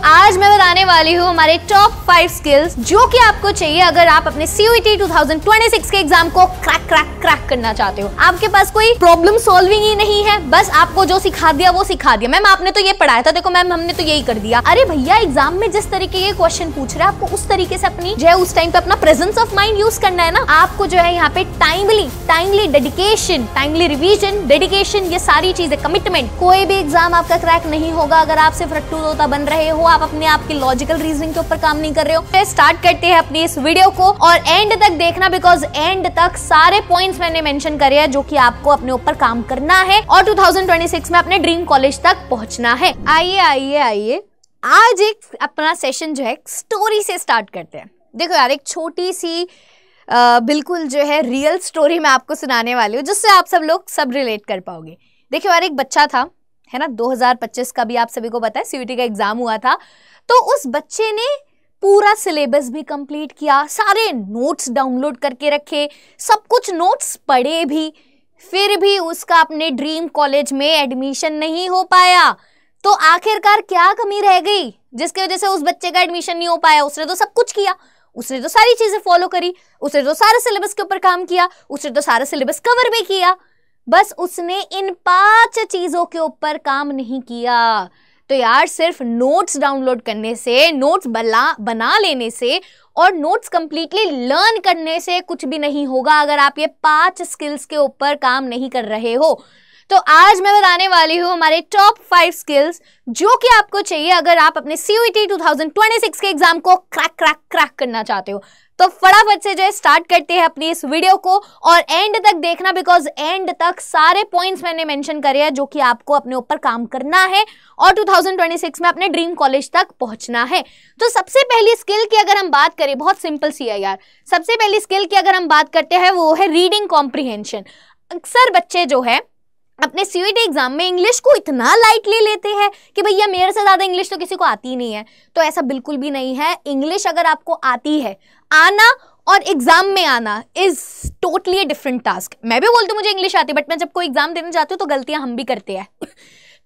आज मैं बताने वाली हूँ हमारे टॉप 5 स्किल्स जो कि आपको चाहिए अगर आप अपने CUET 2026 के एग्जाम को क्रैक करना चाहते हो। आपके पास कोई प्रॉब्लम सॉल्विंग ही नहीं है, बस आपको जो सिखा दिया वो सिखा दिया। मैम आपने तो ये पढ़ाया था, देखो मैम हमने तो यही कर दिया। अरे भैया एग्जाम में जिस तरीके के क्वेश्चन पूछ रहे हैं आपको उस तरीके से अपनी जो है उस टाइम पे अपना प्रेजेंस ऑफ माइंड यूज करना है ना। आपको जो है यहाँ पे timely dedication, timely revision, dedication, ये सारी चीजें, कमिटमेंट। कोई भी एग्जाम आपका क्रैक नहीं होगा अगर आप सिर्फ रट्टू तोता बन रहे हो, आप अपने आप की लॉजिकल रीजनिंग के ऊपर काम नहीं कर रहे हो। स्टार्ट करते हैं अपनी इस वीडियो को और एंड तक देखना, बिकॉज एंड तक सारे पॉइंट्स मैंने मेंशन करे हैं जो कि आपको अपने ऊपर काम करना है और 2026 में अपने ड्रीम कॉलेज तक पहुंचना है। आइए आज एक अपना सेशन जो है स्टोरी से स्टार्ट करते हैं। देखो यार, एक छोटी सी बिल्कुल जो है रियल स्टोरी मैं आपको सुनाने वाली हूँ जिससे आप सब लोग सब रिलेट कर पाओगे। देखिए यार, एक बच्चा था, है ना, 2025 का भी आप सभी को पता है CUET का एग्जाम हुआ था। तो उस बच्चे ने पूरा सिलेबस भी कंप्लीट किया, सारे नोट्स डाउनलोड करके रखे, सब कुछ नोट्स पढ़े भी, फिर भी उसका अपने ड्रीम कॉलेज में एडमिशन नहीं हो पाया। तो आखिरकार क्या कमी रह गई जिसकी वजह से उस बच्चे का एडमिशन नहीं हो पाया? उसने तो सब कुछ किया, उसने तो सारी चीजें फॉलो करी, उसने तो सारे सिलेबस के ऊपर काम किया, उसने तो सारा सिलेबस कवर भी किया, बस उसने इन 5 चीजों के ऊपर काम नहीं किया। तो यार सिर्फ नोट्स डाउनलोड करने से, नोट्स बना लेने से और नोट्स कंप्लीटली लर्न करने से कुछ भी नहीं होगा अगर आप ये 5 स्किल्स के ऊपर काम नहीं कर रहे हो। तो आज मैं बताने वाली हूँ हमारे टॉप 5 स्किल्स जो कि आपको चाहिए अगर आप अपने CUET 2026 के एग्जाम को क्रैक करना चाहते हो। तो फटाफट से जो है स्टार्ट करते हैं अपनी इस वीडियो को और एंड तक देखना, बिकॉज एंड तक सारे पॉइंट्स मैंने मेंशन करे हैं जो कि आपको अपने ऊपर काम करना है और 2026 में अपने ड्रीम कॉलेज तक पहुंचना है। तो सबसे पहली स्किल की अगर हम बात करें, बहुत सिंपल सी है यार, सबसे पहली स्किल की अगर हम बात करते हैं वो है रीडिंग कॉम्प्रिहेंशन। अक्सर बच्चे जो है अपने CUET एग्जाम में इंग्लिश को इतना लाइटली लेते हैं कि भैया मेरे से ज्यादा इंग्लिश तो किसी को आती नहीं है। तो ऐसा बिल्कुल भी नहीं है। इंग्लिश अगर आपको आती है, आना और एग्जाम में आना इज टोटली डिफरेंट टास्क। मैं भी बोलती हूँ मुझे इंग्लिश आती है, बट मैं जब कोई एग्जाम देने जाती हूँ तो गलतियां हम भी करते हैं।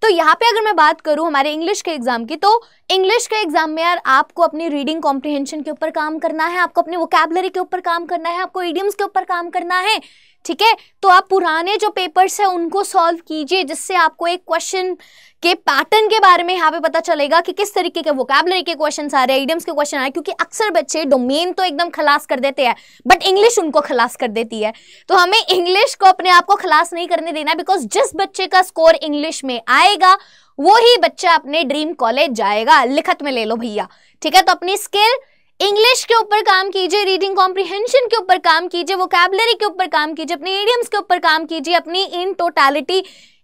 तो यहाँ पे अगर मैं बात करूँ हमारे इंग्लिश के एग्जाम की, तो इंग्लिश के एग्जाम में यार आपको अपनी रीडिंग कॉम्प्रिहेंशन के ऊपर काम करना है, आपको अपनी वोकैबुलरी के ऊपर काम करना है, आपको इडियम्स के ऊपर काम करना है, ठीक है। तो आप पुराने जो पेपर्स हैं उनको सॉल्व कीजिए जिससे आपको एक क्वेश्चन के पैटर्न के बारे में यहाँ पे पता चलेगा कि किस तरीके के वोकैबुलरी के क्वेश्चन आ रहे हैं, इडियम्स के क्वेश्चन आ रहे हैं। क्योंकि अक्सर बच्चे डोमेन तो एकदम खलास कर देते हैं बट इंग्लिश उनको खलास कर देती है। तो हमें इंग्लिश को अपने आप को खलास नहीं करने देना है, बिकॉज जिस बच्चे का स्कोर इंग्लिश में आएगा वो ही बच्चा अपने ड्रीम कॉलेज जाएगा। लिखत में ले लो भैया, ठीक है। तो अपनी स्किल इंग्लिश के ऊपर काम कीजिए, रीडिंग कॉम्प्रिहेंशन के ऊपर काम कीजिए, वोकैबुलरी के ऊपर काम कीजिए, अपने इडियम्स के ऊपर काम कीजिए, अपनी इन टोटलिटी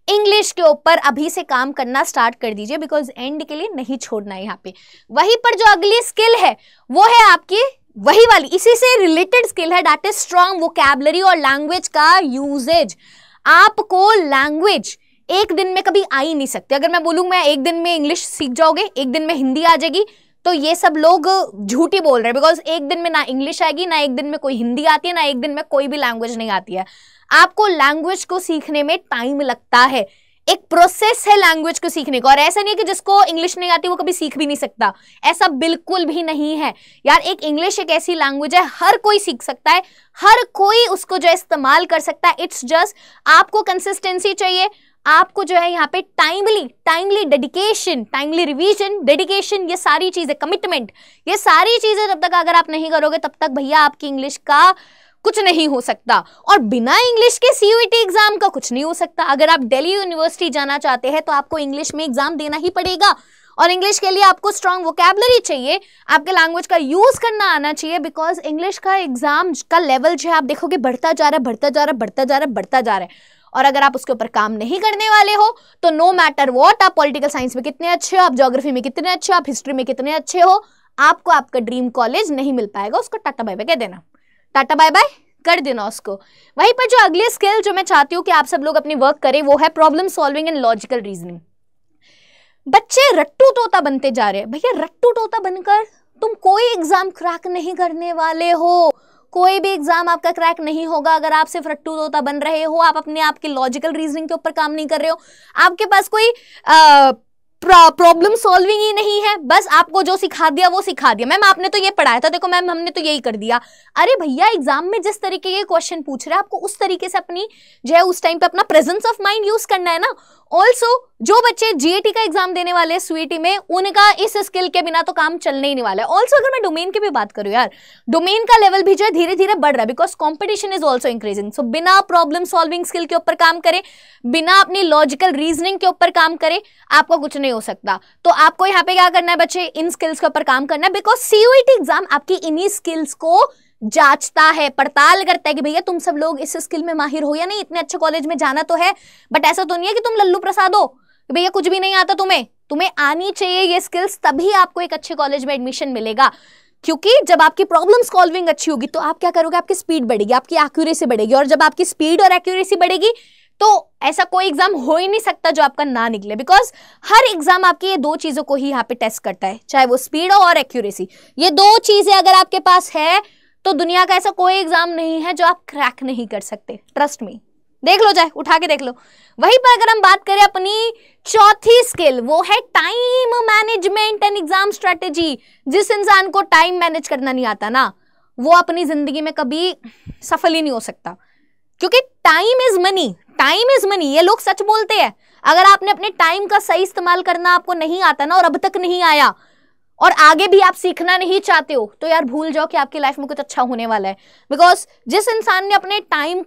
इंग्लिश के ऊपर अभी से काम करना स्टार्ट कर दीजिए, बिकॉज एंड के लिए नहीं छोड़ना है यहाँ पे। वहीं पर जो अगली स्किल है वो है आपकी वही वाली, इसी से रिलेटेड स्किल है, दैट इज स्ट्रॉन्ग वोकैबुलरी और लैंग्वेज का यूजेज। आपको लैंग्वेज एक दिन में कभी आ ही नहीं सकती। अगर मैं बोलूँ मैं एक दिन में इंग्लिश सीख जाओगे, एक दिन में हिंदी आ जाएगी, तो ये सब लोग झूठी बोल रहे हैं, बिकॉज एक दिन में ना इंग्लिश आएगी, ना एक दिन में कोई हिंदी आती है, ना एक दिन में कोई भी लैंग्वेज नहीं आती है। आपको लैंग्वेज को सीखने में टाइम लगता है, एक प्रोसेस है लैंग्वेज को सीखने का। और ऐसा नहीं है कि जिसको इंग्लिश नहीं आती वो कभी सीख भी नहीं सकता, ऐसा बिल्कुल भी नहीं है यार। एक इंग्लिश एक ऐसी लैंग्वेज है हर कोई सीख सकता है, हर कोई उसको जो इस्तेमाल कर सकता है। इट्स जस्ट आपको कंसिस्टेंसी चाहिए, आपको जो है यहाँ पे timely dedication, timely revision, dedication, ये सारी चीजें, कमिटमेंट, ये सारी चीजें जब तक अगर आप नहीं करोगे तब तक भैया आपकी इंग्लिश का कुछ नहीं हो सकता। और बिना इंग्लिश के CUET एग्जाम का कुछ नहीं हो सकता। अगर आप दिल्ली यूनिवर्सिटी जाना चाहते हैं तो आपको इंग्लिश में एग्जाम देना ही पड़ेगा और इंग्लिश के लिए आपको स्ट्रॉन्ग वोकैबुलरी चाहिए, आपके लैंग्वेज का यूज करना आना चाहिए, बिकॉज इंग्लिश का एग्जाम का लेवल जो है आप देखोगे बढ़ता जा रहा है। और अगर आप उसके ऊपर काम नहीं करने वाले हो तो नो मैटर व्हाट, आप पॉलिटिकल साइंस में कितने अच्छे हो, आप ज्योग्राफी में कितने अच्छे हो, आप हिस्ट्री में कितने अच्छे हो, आपको आपका ड्रीम कॉलेज नहीं मिल पाएगा। उसको टाटा बाय बाय कह देना, टाटा बाय बाय कर देना उसको। वहीं पर जो अगली स्किल जो मैं चाहती हूँ कि आप सब लोग अपनी वर्क करें वो है problem solving and logical reasoning. बच्चे रट्टू तोता बनते जा रहे हैं। भैया रट्टू तोता बनकर तुम कोई एग्जाम क्रैक नहीं करने वाले हो, कोई भी एग्जाम आपका क्रैक नहीं होगा अगर आप सिर्फ रट्टू तोता बन रहे हो, आप अपने आप की लॉजिकल रीजनिंग के ऊपर काम नहीं कर रहे हो, आपके पास कोई प्रॉब्लम सॉल्विंग ही नहीं है, बस आपको जो सिखा दिया वो सिखा दिया। मैम आपने तो ये पढ़ाया था, देखो मैम हमने तो यही कर दिया। अरे भैया एग्जाम में जिस तरीके के क्वेश्चन पूछ रहे हैं आपको उस तरीके से अपनी जो है उस टाइम पे अपना प्रेजेंस ऑफ माइंड यूज करना है ना। ऑल्सो जो बच्चे जीएटी का एग्जाम देने वाले हैं स्वीटी में, उनका इस स्किल के बिना तो काम चलने ही नहीं वाला है। ऑल्सो अगर मैं डोमेन की भी बात करूं यार, डोमेन का लेवल भी जो है धीरे धीरे बढ़ रहा है, because competition is also increasing. So बिना प्रॉब्लम सॉल्विंग स्किल के ऊपर काम करें, बिना अपनी लॉजिकल रीजनिंग के ऊपर काम करें, आपको कुछ नहीं हो सकता। तो आपको यहाँ पे क्या करना है बच्चे, इन स्किल्स के ऊपर काम करना है, बिकॉज सीयूईटी एग्जाम आपकी इन्हीं स्किल्स को जांचता है, पड़ताल करता है कि भैया तुम सब लोग इस स्किल में माहिर हो या नहीं। इतने अच्छे कॉलेज में जाना तो है, बट ऐसा तो नहीं है कि तुम लल्लू प्रसाद हो कि भैया कुछ भी नहीं आता तुम्हें आनी चाहिए ये स्किल्स, तभी आपको एक अच्छे कॉलेज में एडमिशन मिलेगा। क्योंकि जब आपकी प्रॉब्लम सॉल्विंग अच्छी होगी तो आप क्या करोगे, आपकी स्पीड बढ़ेगी, आपकी एक्यूरेसी बढ़ेगी, और जब आपकी स्पीड और एक्यूरेसी बढ़ेगी तो ऐसा कोई एग्जाम हो ही नहीं सकता जो आपका ना निकले, बिकॉज हर एग्जाम आपकी ये दो चीजों को ही यहाँ पे टेस्ट करता है, चाहे वो स्पीड हो और एक्यूरेसी। ये दो चीजें अगर आपके पास है तो दुनिया का ऐसा कोई एग्जाम नहीं है जो आप क्रैक नहीं कर सकते, ट्रस्ट मी। देख लो, चाहे उठा के देख लो। वहीं पर अगर हम बात करें अपनी चौथी स्किल, वो है time management and exam strategy. जिस इंसान को टाइम मैनेज करना नहीं आता ना, वो अपनी जिंदगी में कभी सफल ही नहीं हो सकता, क्योंकि time is money, time is money, ये लोग सच बोलते हैं। अगर आपने अपने टाइम का सही इस्तेमाल करना आपको नहीं आता ना, और अब तक नहीं आया, और आगे भी आप सीखना नहीं चाहते हो, तो यार भूल जाओ कि आपकी लाइफ में कुछ अच्छा होने वाला है। बिकॉज जिस इंसान ने अपने टाइम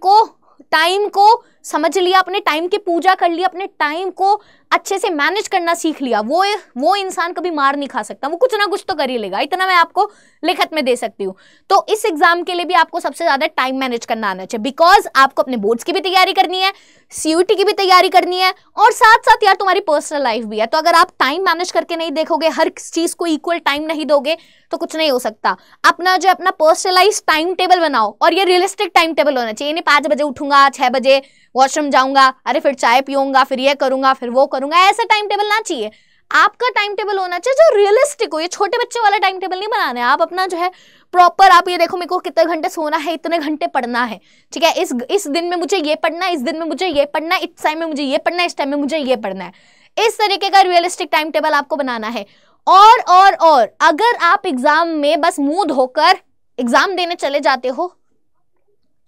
को समझ लिया, अपने टाइम की पूजा कर लिया, अपने टाइम को अच्छे से मैनेज करना सीख लिया, वो इंसान कभी मार नहीं खा सकता, वो कुछ ना कुछ तो कर ही लेगा। इतना मैं आपको लिखत में दे सकती हूँ। तो इस एग्जाम के लिए भी आपको सबसे ज्यादा टाइम मैनेज करना आना चाहिए, बिकॉज आपको अपने बोर्ड्स की भी तैयारी करनी है, सीयूटी की भी तैयारी करनी है, और साथ साथ यार तुम्हारी पर्सनल लाइफ भी है। तो अगर आप टाइम मैनेज करके नहीं देखोगे, हर चीज को इक्वल टाइम नहीं दोगे, तो कुछ नहीं हो सकता। अपना पर्सनलाइज टाइम टेबल बनाओ, और ये रियलिस्टिक टाइम टेबल होना चाहिए। नहीं 5 बजे उठूंगा, 6 बजे वॉशरूम जाऊंगा, अरे फिर चाय पीऊंगा, फिर ये करूंगा, फिर वो करूंगा, ऐसा टाइम टेबल ना चाहिए। आपका टाइम टेबल होना चाहिए जो रियलिस्टिक हो। ये छोटे बच्चे वाला टाइम टेबल नहीं बनाना है। आप अपना जो है प्रॉपर, आप ये देखो मेरे को कितने घंटे सोना है, इतने घंटे पढ़ना है, ठीक है, इस दिन में मुझे ये पढ़ना है, इस दिन में मुझे ये पढ़ना है, इस टाइम में मुझे ये पढ़ना है, इस टाइम में मुझे ये पढ़ना है। इस तरीके का रियलिस्टिक टाइम टेबल आपको बनाना है। और अगर आप एग्जाम में बस मुंह धोकर एग्जाम देने चले जाते हो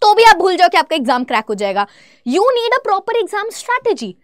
तो भी आप भूल जाओ कि आपका एग्जाम क्रैक हो जाएगा। You need a proper exam strategy.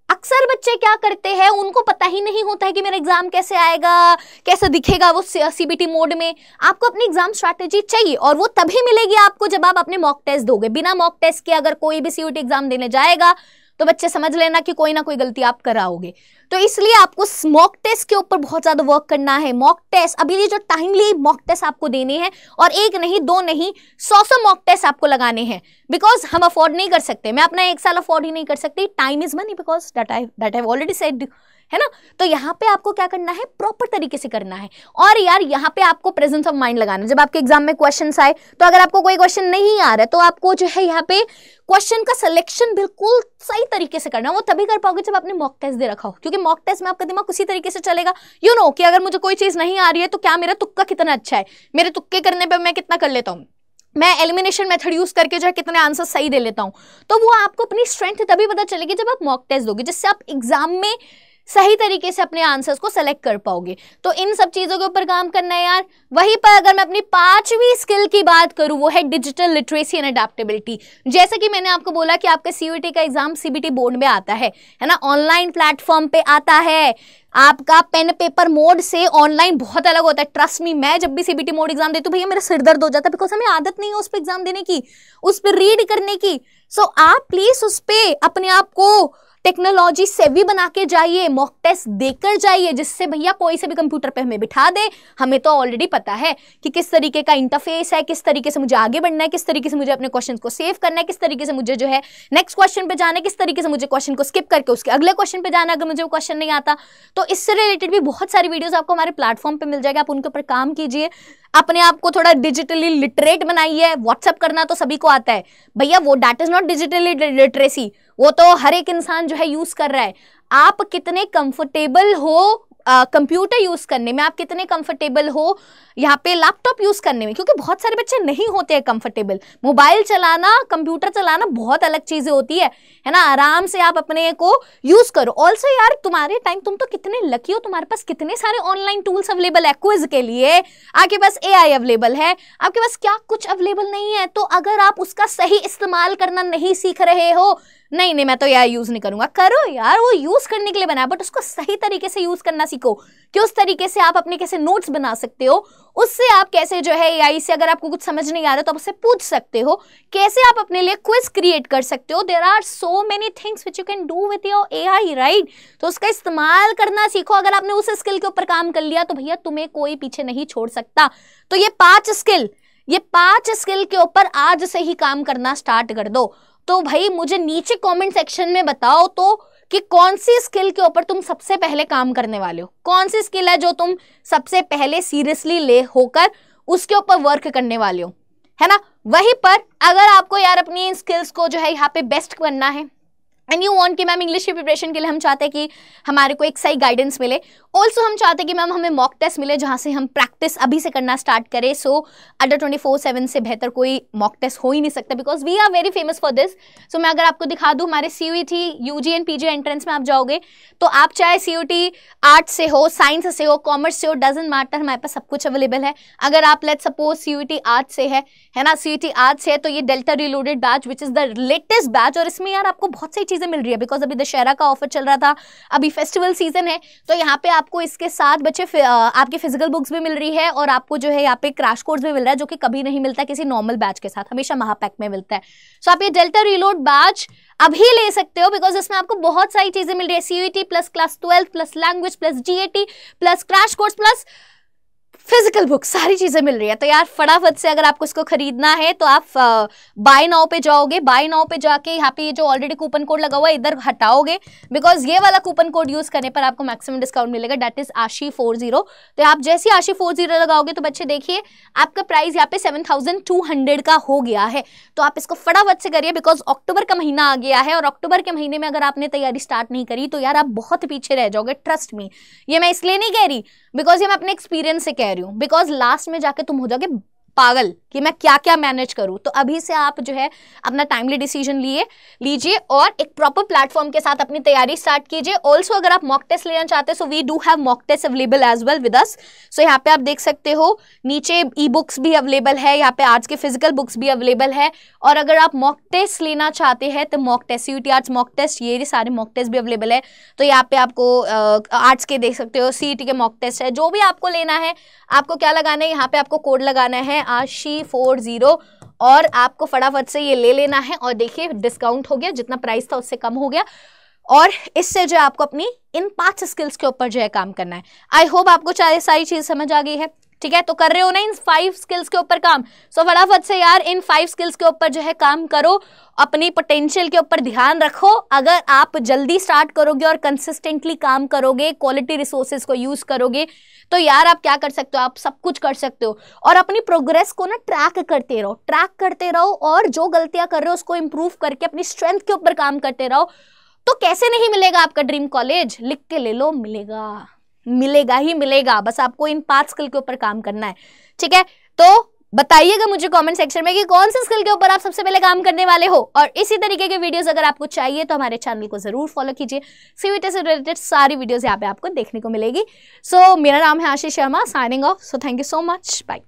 अक्सर बच्चे क्या करते हैं, उनको पता ही नहीं होता है कि मेरा एग्जाम कैसे आएगा, कैसे दिखेगा वो सीबीटी मोड में। आपको अपनी एग्जाम स्ट्रैटेजी चाहिए, और वो तभी मिलेगी आपको जब आप अपने मॉक टेस्ट दोगे। बिना मॉक टेस्ट के अगर कोई भी सीयूटी एग्जाम देने जाएगा तो बच्चे समझ लेना कि कोई ना कोई गलती आप कराओगे। तो इसलिए आपको मॉक टेस्ट के ऊपर बहुत ज्यादा वर्क करना है। मॉक टेस्ट, अभी ये जो टाइमली मॉक टेस्ट आपको देने हैं, और एक नहीं, 2 नहीं, 100 मॉक टेस्ट आपको लगाने हैं, बिकॉज हम अफोर्ड नहीं कर सकते। मैं अपना 1 साल अफोर्ड ही नहीं कर सकती। Time is money, because that I already said, है ना। तो यहाँ पे आपको क्या करना है, प्रॉपर तरीके से करना है। और यार यहाँ पे आपको प्रेजेंस ऑफ माइंड लगाना है। जब आपके एग्जाम में क्वेश्चंस आए, तो अगर आपको कोई क्वेश्चन नहीं आ रहा है तो आपको जो है यहाँ पे क्वेश्चन का सिलेक्शन बिल्कुल सही तरीके से करना है। वो तभी कर पाओगे जब आपने मॉक टेस्ट दे रखा हो, क्योंकि मॉक टेस्ट में आपका दिमाग उसी तरीके से चलेगा। यू नो कि अगर मुझे कोई चीज नहीं आ रही है तो क्या मेरा तुक्का कितना अच्छा है, मेरे तुक्के करने पर मैं कितना कर लेता हूँ, मैं एलिमिनेशन मेथड यूज करके जो है कितने आंसर सही दे लेता हूँ। तो वो आपको अपनी स्ट्रेंथ तभी पता चलेगी जब आप मॉक टेस्ट दोगे, जिससे आप एग्जाम में सही तरीके से अपने आंसर्स को सेलेक्ट कर पाओगे। तो इन सब चीजों के ऊपर काम करना है यार। वहीं पर अगर मैं अपनी 5वीं स्किल की बात करूं, वो है डिजिटल लिटरेसी एंड अडेप्टेबिलिटी। जैसे कि मैंने आपको बोला कि आपका सीयूईटी का एग्जाम सीबीटी बोर्ड में आता है ना, ऑनलाइन प्लेटफॉर्म पे आता है। आपका पेन पेपर मोड से ऑनलाइन बहुत अलग होता है। ट्रस्ट मी, मैं जब भी सीबीटी मोड एग्जाम देती हूँ भैया मेरा सिर दर्द हो जाता है, बिकॉज हमें आदत नहीं है उस पर एग्जाम देने की, उस पर रीड करने की। सो आप प्लीज उस पर अपने आप को टेक्नोलॉजी सेवी बना के जाइए, मॉक टेस्ट देकर जाइए, जिससे भैया कोई से भी कंप्यूटर पे हमें बिठा दे, हमें तो ऑलरेडी पता है कि किस तरीके का इंटरफेस है, किस तरीके से मुझे आगे बढ़ना है, किस तरीके से मुझे अपने क्वेश्चन को सेव करना है, किस तरीके से मुझे जो है नेक्स्ट क्वेश्चन पे जाना है, किस तरीके से मुझे क्वेश्चन को स्किप करके उसके अगले क्वेश्चन पे जाना है अगर मुझे वो क्वेश्चन नहीं आता। तो इससे रिलेटेड भी बहुत सारी वीडियोस आपको हमारे प्लेटफॉर्म पे मिल जाएगा, आप उनके ऊपर काम कीजिए, अपने आप को थोड़ा डिजिटली लिटरेट बनाइए। व्हाट्सएप करना तो सभी को आता है भैया, वो that is not digitally literacy, वो तो हर एक इंसान जो है यूज कर रहा है। आप कितने कंफर्टेबल हो कंप्यूटर यूज करने में आप कितने कंफर्टेबल हो, यहाँ पे लैपटॉप यूज करने में, क्योंकि बहुत सारे बच्चे नहीं होते हैं कंफर्टेबल। मोबाइल चलाना, कंप्यूटर चलाना बहुत अलग चीजें होती है ना। आराम से आप अपने को यूज करो। ऑल्सो यार तुम्हारे टाइम, तुम तो कितने लकी हो, तुम्हारे पास कितने सारे ऑनलाइन टूल्स अवेलेबल है क्विज के लिए, आपके पास AI अवेलेबल है, आपके पास क्या कुछ अवेलेबल नहीं है। तो अगर आप उसका सही इस्तेमाल करना नहीं सीख रहे हो, नहीं मैं तो AI यूज नहीं करूंगा, करो यार, वो यूज करने के लिए बना है, बट उसको सही तरीके से यूज करना सीखो कि उस तरीके से आप अपने कैसे नोट्स बना सकते हो, उससे आप कैसे जो है AI से अगर आपको कुछ समझ नहीं आ रहा तो आप उससे पूछ सकते हो, कैसे आप अपने लिए क्विज क्रिएट कर सकते हो। There are so many things which you can do with your AI, right. तो उसका इस्तेमाल करना सीखो। अगर आपने उस स्किल के ऊपर काम कर लिया तो भैया तुम्हें कोई पीछे नहीं छोड़ सकता। तो ये 5 स्किल के ऊपर आज से ही काम करना स्टार्ट कर दो। तो भाई मुझे नीचे कमेंट सेक्शन में बताओ तो कि कौन सी स्किल के ऊपर तुम सबसे पहले काम करने वाले हो, कौन सी स्किल है जो तुम सबसे पहले सीरियसली ले होकर उसके ऊपर वर्क करने वाले हो, है ना। वहीं पर अगर आपको यार अपनी स्किल्स को जो है यहाँ पे बेस्ट करना है एंड यू वांट कि मैम इंग्लिश की प्रिपरेशन के लिए हम चाहते हैं कि हमारे को एक सही गाइडेंस मिले, ऑल्सो हम चाहते हैं कि मैम हमें मॉक टेस्ट मिले जहाँ से हम प्रैक्टिस अभी से करना स्टार्ट करें। सो अंडर 24/7 से बेहतर कोई मॉक टेस्ट हो ही नहीं सकता, because we are very famous for this. So मैं अगर आपको दिखा दूँ, हमारे CUET UG and PG entrance में आप जाओगे तो आप चाहे CUET आर्ट से हो, साइंस से हो, कॉमर्स से हो, डजेंट मैटर, हमारे पास सब कुछ अवेलेबल है। अगर आप लेट्स सपोज CUET आर्ट से है ना, CUET आर्ट से है तो ये delta reloaded batch which is the latest batch, और इसमें यार आपको बहुत सारी चीजें मिल रही है बिकॉज अभी दशहरा का ऑफर चल रहा था, अभी फेस्टिवल सीजन है। तो यहाँ पे आपको इसके साथ बच्चे आपकी फिजिकल बुक्स भी मिल रही है और आपको जो है यहाँ पे क्रैश कोर्स भी मिल रहा है, जो कि कभी नहीं मिलता किसी नॉर्मल बैच के साथ, हमेशा महापैक में मिलता है। सो आप ये डेल्टा रिलोड बैच अभी ले सकते हो बिकॉज इसमें आपको बहुत सारी चीजें मिल रही है। CUET plus class 12 plus language plus GAT plus crash course plus physical book, सारी चीजें मिल रही है। तो यार फटाफट से अगर आपको इसको खरीदना है तो आप बाय नाउ पे जाओगे, बाय नाउ पे जाके यहाँ पे ये जो ऑलरेडी कूपन कोड लगा हुआ है इधर हटाओगे, बिकॉज ये वाला कूपन कोड यूज करने पर आपको मैक्सिमम डिस्काउंट मिलेगा, दैट इज ASHI40। तो आप जैसे ही ASHI40 लगाओगे तो बच्चे देखिए आपका प्राइस यहाँ पे 7200 का हो गया है। तो आप इसको फटाफट से करिए बिकॉज अक्टूबर का महीना आ गया है और अक्टूबर के महीने में अगर आपने तैयारी स्टार्ट नहीं करी तो यार आप बहुत पीछे रह जाओगे, ट्रस्ट मी। ये मैं इसलिए नहीं कह रही बिकॉज ये मैं अपने एक्सपीरियंस से कह रही हूँ, बिकॉज लास्ट में जाके तुम हो जाओगे पागल कि मैं क्या क्या मैनेज करूं। तो अभी से आप जो है अपना टाइमली डिसीजन लीजिए और एक प्रॉपर प्लेटफॉर्म के साथ अपनी तैयारी स्टार्ट कीजिए। ऑल्सो अगर आप मॉक टेस्ट लेना चाहते हैं so we do have mock test available as well with us. So यहाँ पे आप देख सकते हो नीचे ई बुक्स भी अवेलेबल है, यहाँ पे आर्ट्स के फिजिकल बुक्स भी अवेलेबल है। और अगर आप मॉक टेस्ट लेना चाहते हैं तो mock test, CUET arts mock test, ये सारे मॉक टेस्ट भी अवेलेबल है। तो यहाँ पे आपको आर्ट्स के देख सकते हो, CET के मॉक टेस्ट है, जो भी आपको लेना है आपको क्या लगाना है, यहाँ पे आपको कोड लगाना है ASHI40 और आपको फटाफट से ये ले लेना है। और देखिए डिस्काउंट हो गया, जितना प्राइस था उससे कम हो गया और इससे जो है आपको अपनी इन 5 स्किल्स के ऊपर जो है काम करना है। आई होप आपको सारी चीज समझ आ गई है, ठीक है। तो कर रहे हो ना इन 5 स्किल्स के ऊपर काम, सो फटाफट से यार इन 5 स्किल्स के ऊपर जो है काम करो, अपनी पोटेंशियल के ऊपर ध्यान रखो। अगर आप जल्दी स्टार्ट करोगे और कंसिस्टेंटली काम करोगे, क्वालिटी रिसोर्सेज को यूज करोगे तो यार आप क्या कर सकते हो, आप सब कुछ कर सकते हो। और अपनी प्रोग्रेस को ना ट्रैक करते रहो और जो गलतियां कर रहे हो उसको इंप्रूव करके अपनी स्ट्रेंथ के ऊपर काम करते रहो। तो कैसे नहीं मिलेगा आपका ड्रीम कॉलेज, लिख के ले लो, मिलेगा ही मिलेगा। बस आपको इन 5 स्किल के ऊपर काम करना है, ठीक है। तो बताइएगा मुझे कमेंट सेक्शन में कि कौन से स्किल के ऊपर आप सबसे पहले काम करने वाले हो। और इसी तरीके के वीडियोस अगर आपको चाहिए तो हमारे चैनल को जरूर फॉलो कीजिए, CUET से रिलेटेड सारी वीडियोस यहाँ पे आपको देखने को मिलेगी। सो मेरा नाम है Ashish Sharma, signing off. So thank you so much, bye.